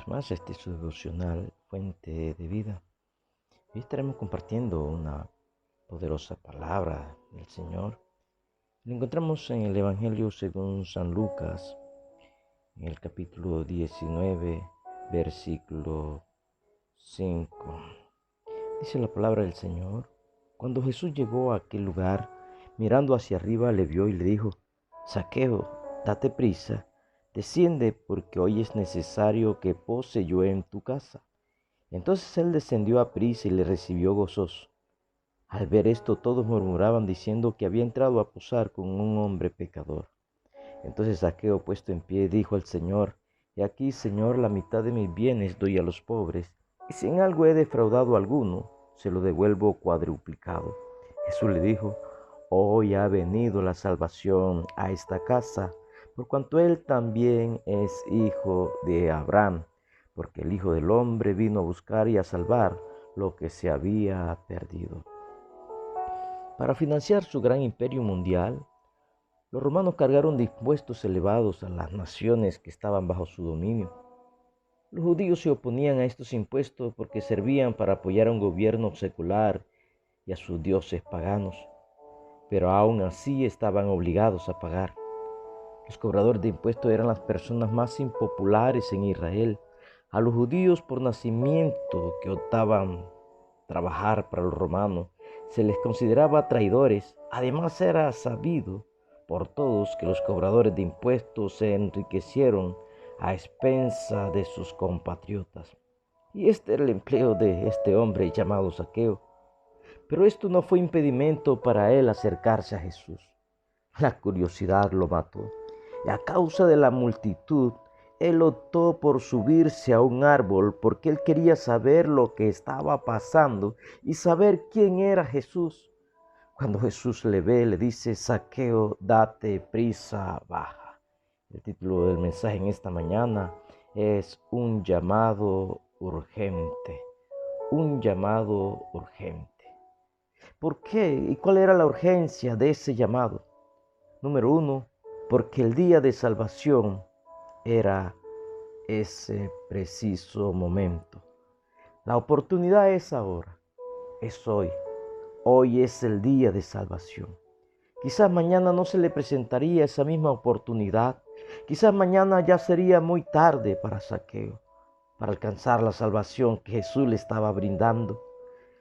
más a su devocional Fuente de Vida. Hoy estaremos compartiendo una poderosa palabra del Señor. Lo encontramos en el Evangelio según San Lucas, en el capítulo 19, versículo 5. Dice la palabra del Señor: Cuando Jesús llegó a aquel lugar, mirando hacia arriba, le vio y le dijo: Zaqueo, date prisa, desciende, porque hoy es necesario que pose yo en tu casa. Entonces él descendió a prisa y le recibió gozoso. Al ver esto, todos murmuraban diciendo que había entrado a posar con un hombre pecador. Entonces Zaqueo, puesto en pie, dijo al Señor: He aquí, Señor, la mitad de mis bienes doy a los pobres, y si en algo he defraudado a alguno, se lo devuelvo cuadruplicado. Jesús le dijo: Hoy ha venido la salvación a esta casa, por cuanto él también es hijo de Abraham, porque el Hijo del Hombre vino a buscar y a salvar lo que se había perdido. Para financiar su gran imperio mundial, los romanos cargaron de impuestos elevados a las naciones que estaban bajo su dominio. Los judíos se oponían a estos impuestos porque servían para apoyar a un gobierno secular y a sus dioses paganos, pero aún así estaban obligados a pagar. Los cobradores de impuestos eran las personas más impopulares en Israel. A los judíos por nacimiento que optaban trabajar para los romanos se les consideraba traidores. Además, era sabido por todos que los cobradores de impuestos se enriquecieron a expensa de sus compatriotas. Y este era el empleo de este hombre llamado Zaqueo. Pero esto no fue impedimento para él acercarse a Jesús. La curiosidad lo mató, y a causa de la multitud, él optó por subirse a un árbol porque él quería saber lo que estaba pasando y saber quién era Jesús. Cuando Jesús le ve, le dice: Zaqueo, date prisa, baja. El título del mensaje en esta mañana es un llamado urgente. Un llamado urgente. ¿Por qué? ¿Y cuál era la urgencia de ese llamado? Número 1, porque el día de salvación era ese preciso momento. La oportunidad es ahora, es hoy. Hoy es el día de salvación. Quizás mañana no se le presentaría esa misma oportunidad. Quizás mañana ya sería muy tarde para Zaqueo, para alcanzar la salvación que Jesús le estaba brindando.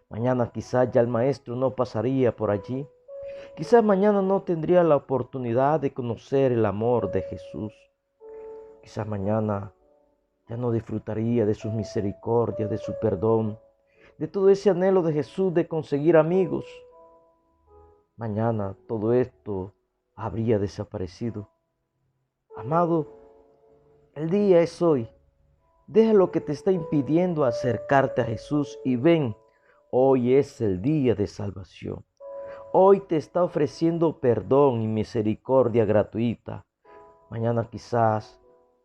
Mañana quizás ya el maestro no pasaría por allí. Quizás mañana no tendría la oportunidad de conocer el amor de Jesús. Quizás mañana ya no disfrutaría de sus misericordias, de su perdón, de todo ese anhelo de Jesús de conseguir amigos. Mañana todo esto habría desaparecido. Amado, el día es hoy. Deja lo que te está impidiendo acercarte a Jesús y ven. Hoy es el día de salvación. Hoy te está ofreciendo perdón y misericordia gratuita. Mañana quizás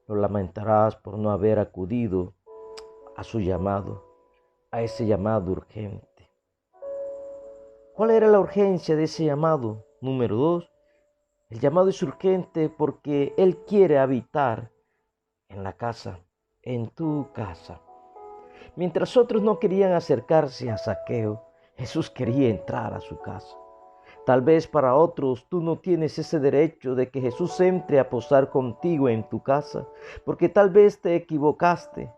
lo lamentarás por no haber acudido a su llamado, a ese llamado urgente. ¿Cuál era la urgencia de ese llamado? Número 2, el llamado es urgente porque Él quiere habitar en la casa, en tu casa. Mientras otros no querían acercarse a Zaqueo, Jesús quería entrar a su casa. Tal vez para otros tú no tienes ese derecho de que Jesús entre a posar contigo en tu casa, porque tal vez te equivocaste,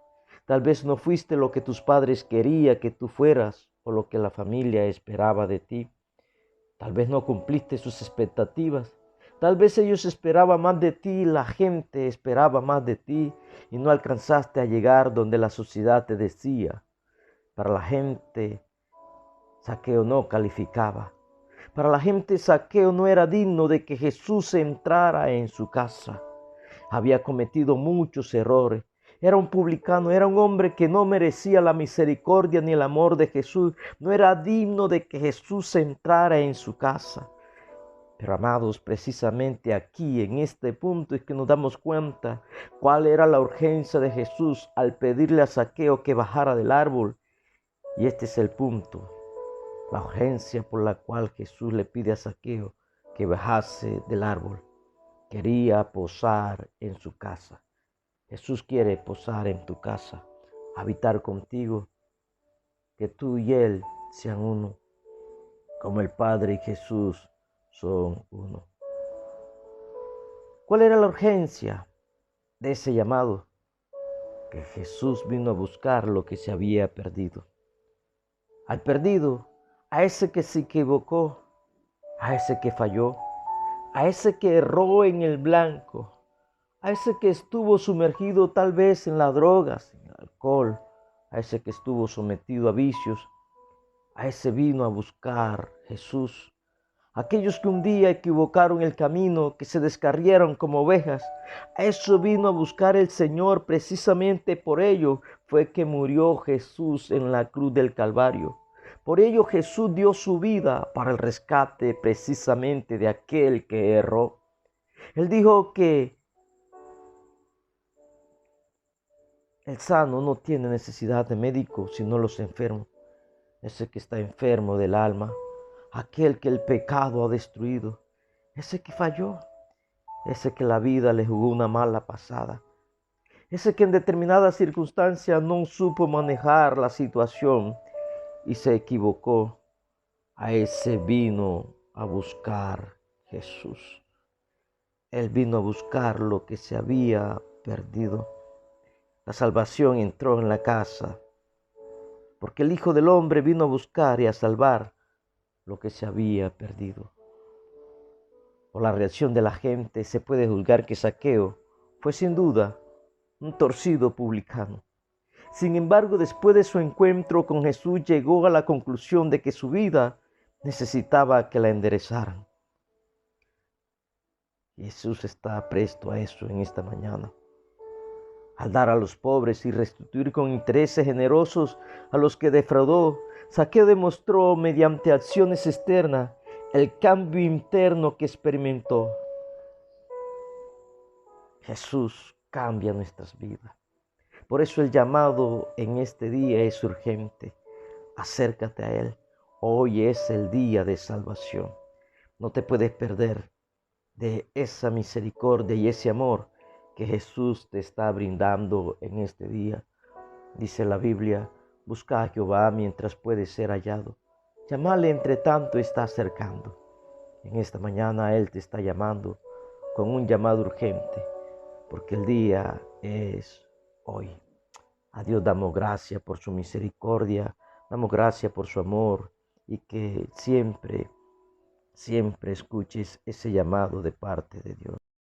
tal vez no fuiste lo que tus padres querían que tú fueras o lo que la familia esperaba de ti. Tal vez no cumpliste sus expectativas, tal vez ellos esperaban más de ti, la gente esperaba más de ti y no alcanzaste a llegar donde la sociedad te decía. Para la gente, Zaqueo no calificaba. Para la gente, Zaqueo no era digno de que Jesús entrara en su casa. Había cometido muchos errores. Era un publicano, era un hombre que no merecía la misericordia ni el amor de Jesús. No era digno de que Jesús entrara en su casa. Pero amados, precisamente aquí, en este punto, es que nos damos cuenta cuál era la urgencia de Jesús al pedirle a Zaqueo que bajara del árbol. Y este es el punto. La urgencia por la cual Jesús le pide a Zaqueo que bajase del árbol. Quería posar en su casa. Jesús quiere posar en tu casa, habitar contigo, que tú y Él sean uno, como el Padre y Jesús son uno. ¿Cuál era la urgencia de ese llamado? Que Jesús vino a buscar lo que se había perdido. Al perdido, a ese que se equivocó, a ese que falló, a ese que erró en el blanco, a ese que estuvo sumergido tal vez en las drogas, en el alcohol, a ese que estuvo sometido a vicios, a ese vino a buscar Jesús. Aquellos que un día equivocaron el camino, que se descarriaron como ovejas, a eso vino a buscar el Señor. Precisamente por ello fue que murió Jesús en la cruz del Calvario. Por ello Jesús dio su vida para el rescate precisamente de aquel que erró. Él dijo que el sano no tiene necesidad de médico, sino los enfermos. Ese que está enfermo del alma, aquel que el pecado ha destruido, ese que falló, ese que la vida le jugó una mala pasada, ese que en determinadas circunstancias no supo manejar la situación y se equivocó. A ese vino a buscar Jesús. Él vino a buscar lo que se había perdido. La salvación entró en la casa, porque el Hijo del Hombre vino a buscar y a salvar lo que se había perdido. Por la reacción de la gente se puede juzgar que Zaqueo fue sin duda un torcido publicano. Sin embargo, después de su encuentro con Jesús, llegó a la conclusión de que su vida necesitaba que la enderezaran. Jesús está presto a eso en esta mañana. Al dar a los pobres y restituir con intereses generosos a los que defraudó, Zaqueo demostró mediante acciones externas el cambio interno que experimentó. Jesús cambia nuestras vidas. Por eso el llamado en este día es urgente. Acércate a Él. Hoy es el día de salvación. No te puedes perder de esa misericordia y ese amor que Jesús te está brindando en este día. Dice la Biblia, busca a Jehová mientras puede ser hallado. Llámale entre tanto está acercando. En esta mañana Él te está llamando con un llamado urgente, porque el día es hoy. A Dios damos gracias por su misericordia, damos gracias por su amor y que siempre escuches ese llamado de parte de Dios.